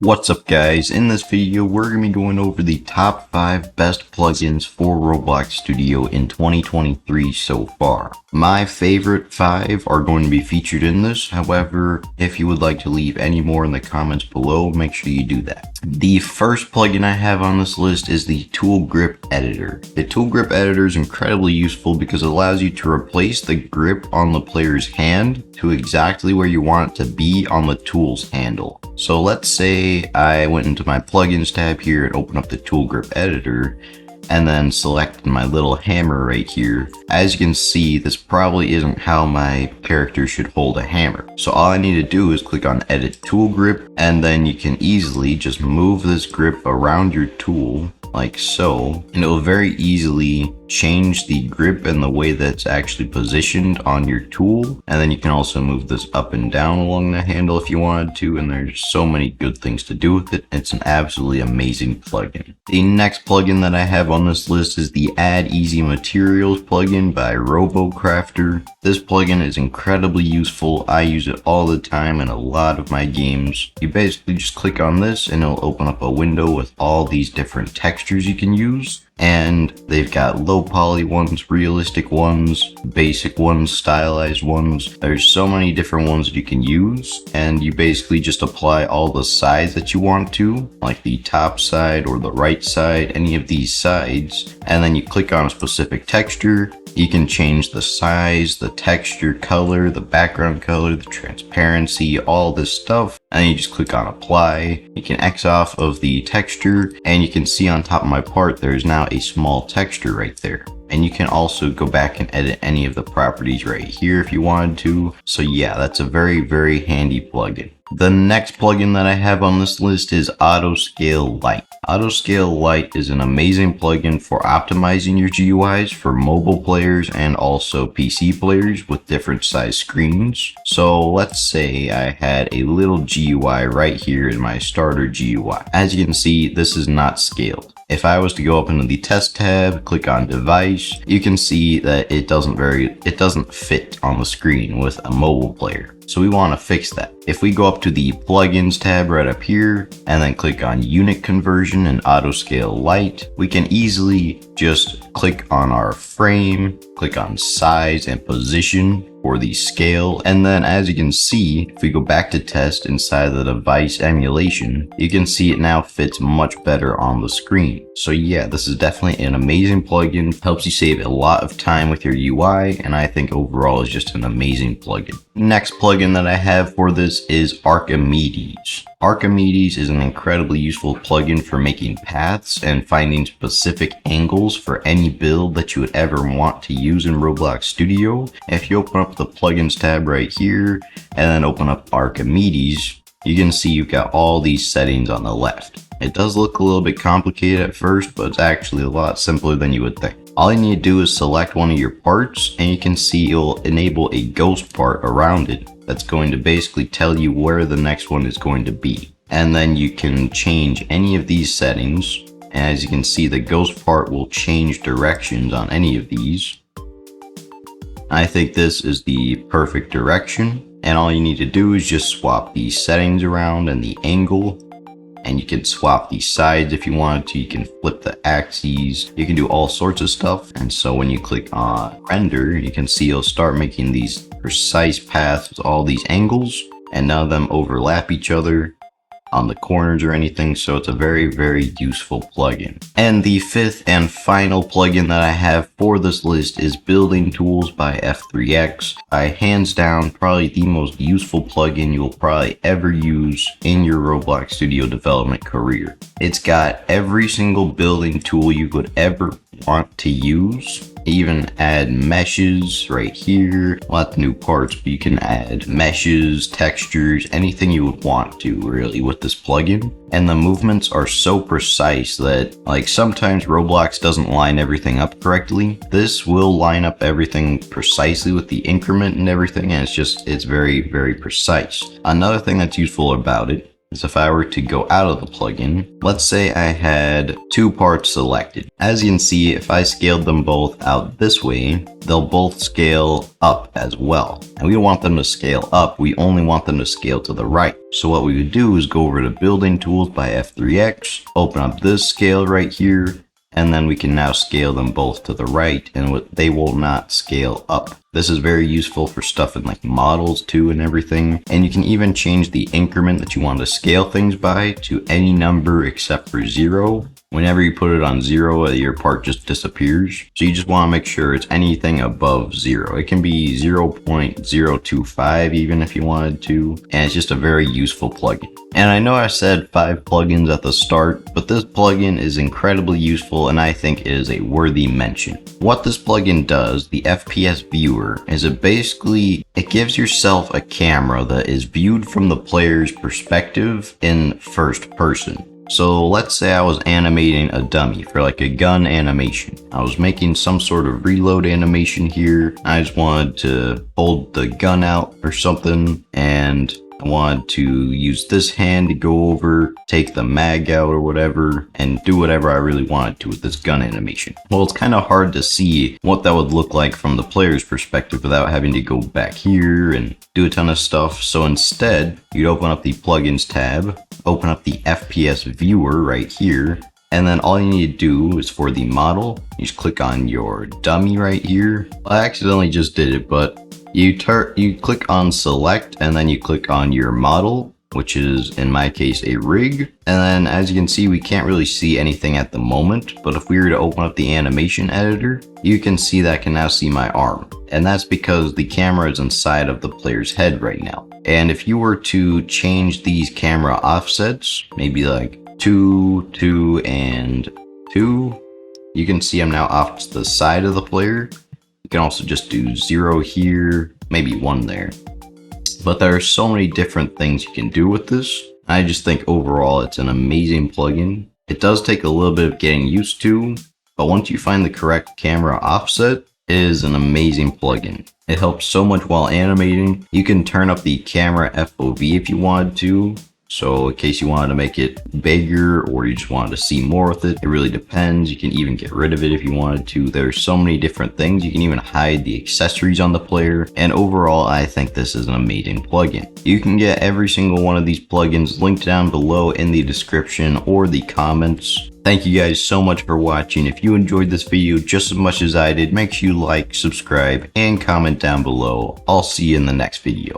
What's up guys, in this video we're going to be going over the top 5 best plugins for Roblox Studio in 2023 so far. My favorite 5 are going to be featured in this, however, if you would like to leave any more in the comments below, make sure you do that. The first plugin I have on this list is the Tool Grip Editor. The Tool Grip Editor is incredibly useful because it allows you to replace the grip on the player's hand to exactly where you want it to be on the tool's handle. So let's say I went into my plugins tab here and opened up the Tool Grip Editor and then selected my little hammer right here. As you can see, this probably isn't how my character should hold a hammer. So all I need to do is click on Edit Tool Grip, and then you can easily just move this grip around your tool like so, and it will very easily change the grip and the way that's actually positioned on your tool. And then you can also move this up and down along the handle if you wanted to, and there's so many good things to do with it. It's an absolutely amazing plugin. The next plugin that I have on this list is the Add Easy Materials plugin by RoboCrafter. This plugin is incredibly useful. I use it all the time in a lot of my games. You basically just click on this and it'll open up a window with all these different textures you can use. And they've got low poly ones, realistic ones, basic ones, stylized ones. There's so many different ones that you can use, and you basically just apply all the sides that you want to, like the top side or the right side, any of these sides, and then you click on a specific texture. You can change the size, the texture, color, the background color, the transparency, all this stuff. And you just click on apply. You can X off of the texture, and you can see on top of my part there's now a small texture right there. And you can also go back and edit any of the properties right here if you wanted to. So yeah, that's a very handy plugin. The next plugin that I have on this list is Autoscale Lite. Autoscale Lite is an amazing plugin for optimizing your GUIs for mobile players and also PC players with different size screens. So let's say I had a little GUI right here in my starter GUI. As you can see, this is not scaled. If I was to go up into the test tab, click on device, you can see that it doesn't fit on the screen with a mobile player. So we want to fix that. If we go up to the plugins tab right up here and then click on unit conversion and Autoscale Lite, we can easily just click on our frame, click on size and position for the scale, and then as you can see, if we go back to test inside the device emulation, you can see it now fits much better on the screen. So yeah, this is definitely an amazing plugin, helps you save a lot of time with your UI, and I think overall is just an amazing plugin. Next plugin that I have for this is Archimedes. Archimedes is an incredibly useful plugin for making paths and finding specific angles for any build that you would ever want to use in Roblox Studio. If you open up the plugins tab right here and then open up Archimedes, you can see you've got all these settings on the left. It does look a little bit complicated at first, but it's actually a lot simpler than you would think. All you need to do is select one of your parts, and you can see it will enable a ghost part around it that's going to basically tell you where the next one is going to be. And then you can change any of these settings, and as you can see, the ghost part will change directions on any of these. I think this is the perfect direction, and all you need to do is just swap these settings around and the angle. And you can swap these sides if you wanted to. You can flip the axes. You can do all sorts of stuff. And so when you click on render, you can see it'll start making these precise paths with all these angles, and none of them overlap each other on the corners or anything. So it's a very useful plugin. And the fifth and final plugin that I have for this list is Building Tools by F3X. Hands down, probably the most useful plugin you'll probably ever use in your Roblox Studio development career. It's got every single building tool you could ever want to use. Even add meshes right here. Lot of new parts, but you can add meshes, textures, anything you would want to really with this plugin. And the movements are so precise that like sometimes Roblox doesn't line everything up correctly. This will line up everything precisely with the increment and everything, and it's very precise. Another thing that's useful about it is if I were to go out of the plugin, let's say I had two parts selected. As you can see, if I scaled them both out this way, they'll both scale up as well. And we don't want them to scale up, we only want them to scale to the right. So what we would do is go over to Building Tools by F3X, open up this scale right here, and then we can now scale them both to the right, and they will not scale up. This is very useful for stuff in like models too and everything. And you can even change the increment that you want to scale things by to any number except for 0. Whenever you put it on 0, your part just disappears. So you just want to make sure it's anything above 0. It can be 0.025 even if you wanted to. And it's just a very useful plugin. And I know I said 5 plugins at the start, but this plugin is incredibly useful and I think it is a worthy mention. What this plugin does, the FPS Viewer, is it gives yourself a camera that is viewed from the player's perspective in first person. So let's say I was animating a dummy for like a gun animation. I was making some sort of reload animation here. I just wanted to hold the gun out or something, and I wanted to use this hand to go over, take the mag out or whatever, and do whatever I really wanted to with this gun animation. Well, it's kind of hard to see what that would look like from the player's perspective without having to go back here and do a ton of stuff. So instead, you'd open up the Plugins tab, open up the FPS Viewer right here, and then all you need to do is for the model, you just click on your dummy right here. I accidentally just did it, but you click on select and then you click on your model, which is in my case a rig. And then as you can see, we can't really see anything at the moment, but if we were to open up the animation editor, you can see that I can now see my arm. And that's because the camera is inside of the player's head right now. And if you were to change these camera offsets, maybe like 2, 2, and 2, you can see I'm now off to the side of the player. You can also just do 0 here, maybe 1 there. But there are so many different things you can do with this. I just think overall it's an amazing plugin. It does take a little bit of getting used to, but once you find the correct camera offset, it is an amazing plugin. It helps so much while animating. You can turn up the camera FOV if you wanted to. So in case you wanted to make it bigger or you just wanted to see more with it, it really depends. You can even get rid of it if you wanted to. There's so many different things. You can even hide the accessories on the player. And overall, I think this is an amazing plugin. You can get every single one of these plugins linked down below in the description or the comments. Thank you guys so much for watching. If you enjoyed this video just as much as I did, make sure you like, subscribe, and comment down below. I'll see you in the next video.